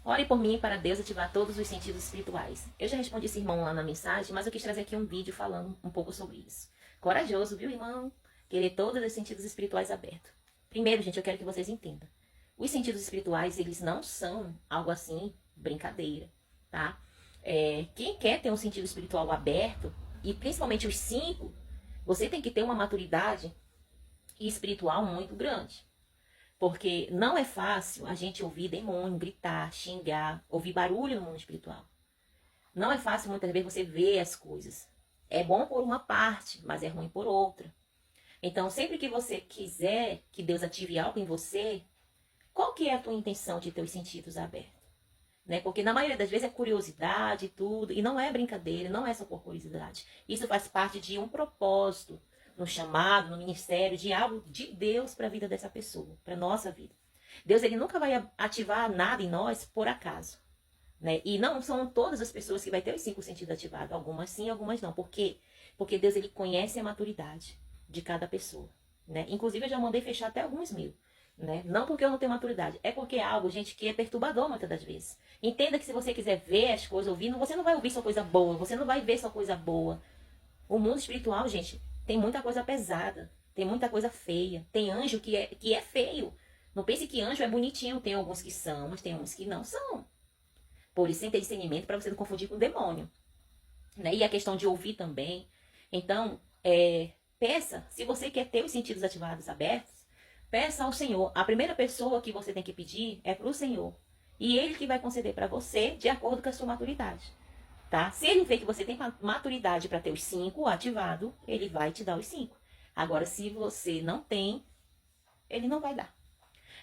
Ore por mim para Deus ativar todos os sentidos espirituais. Eu já respondi esse irmão lá na mensagem, mas eu quis trazer aqui um vídeo falando um pouco sobre isso. Corajoso, viu, irmão? Querer todos os sentidos espirituais abertos. Primeiro, gente, eu quero que vocês entendam. Os sentidos espirituais, eles não são algo assim, brincadeira, tá? Quem quer ter um sentido espiritual aberto, e principalmente os 5, você tem que ter uma maturidade espiritual muito grande. Porque não é fácil a gente ouvir demônio, gritar, xingar, ouvir barulho no mundo espiritual. Não é fácil muitas vezes você ver as coisas. É bom por uma parte, mas é ruim por outra. Então, sempre que você quiser que Deus ative algo em você, qual que é a tua intenção de ter os sentidos abertos? Né? Porque na maioria das vezes é curiosidade e tudo, e não é brincadeira, não é só por curiosidade. Isso faz parte de um propósito, no chamado, no ministério, de algo de Deus para a vida dessa pessoa, para a nossa vida. Deus, ele nunca vai ativar nada em nós por acaso. Né? E não são todas as pessoas que vai ter os 5 sentidos ativados. Algumas sim, algumas não. Por quê? Porque Deus, ele conhece a maturidade de cada pessoa. Né? Inclusive, eu já mandei fechar até alguns mil. Né? Não porque eu não tenho maturidade, é porque é algo, gente, que é perturbador muitas das vezes. Entenda que se você quiser ver as coisas, ouvindo, você não vai ouvir só coisa boa, você não vai ver só coisa boa. O mundo espiritual, gente, tem muita coisa pesada, tem muita coisa feia, tem anjo que é feio. Não pense que anjo é bonitinho, tem alguns que são, mas tem uns que não são. Por isso, sem ter discernimento para você não confundir com o demônio. Né? E a questão de ouvir também. Então, peça, se você quer ter os sentidos ativados abertos, peça ao Senhor. A primeira pessoa que você tem que pedir é para o Senhor. E Ele que vai conceder para você de acordo com a sua maturidade. Tá? Se Ele vê que você tem maturidade para ter os 5 ativados, Ele vai te dar os 5. Agora, se você não tem, Ele não vai dar.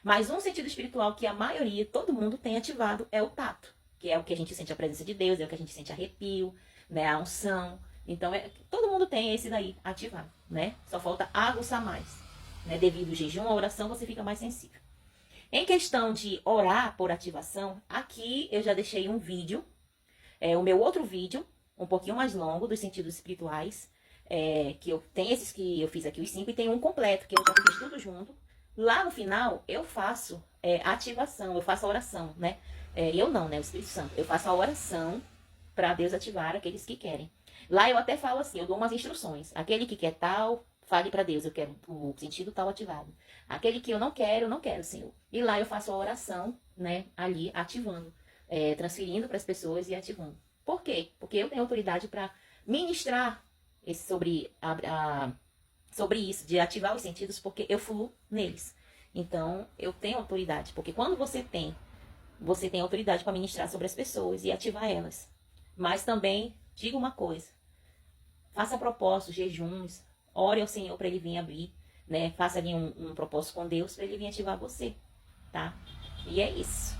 Mas um sentido espiritual que a maioria, todo mundo tem ativado, é o tato. Que é o que a gente sente a presença de Deus, é o que a gente sente arrepio, né? A unção. Então, todo mundo tem esse daí ativado, né? Só falta aguçar mais. Né? Devido ao jejum, a oração, você fica mais sensível. Em questão de orar por ativação, aqui eu já deixei um vídeo, o meu outro vídeo, um pouquinho mais longo, dos sentidos espirituais, que eu tenho esses que eu fiz aqui, os 5, e tem um completo, que eu já fiz tudo junto. Lá no final, eu faço ativação, eu faço a oração, né? Eu não, né? O Espírito Santo. Eu faço a oração para Deus ativar aqueles que querem. Lá eu até falo assim, eu dou umas instruções. Aquele que quer tal, fale para Deus, eu quero o sentido tal ativado. Aquele que eu não quero, Senhor. E lá eu faço a oração, né? Ali, ativando. Transferindo para as pessoas e ativando. Por quê? Porque eu tenho autoridade para ministrar sobre isso, de ativar os sentidos, porque eu fluo neles. Então, eu tenho autoridade. Porque quando você tem autoridade para ministrar sobre as pessoas e ativar elas. Mas também, diga uma coisa. Faça propósitos, jejuns. Ore ao Senhor para Ele vir abrir. Né? Faça ali um propósito com Deus para Ele vir ativar você. Tá? E é isso.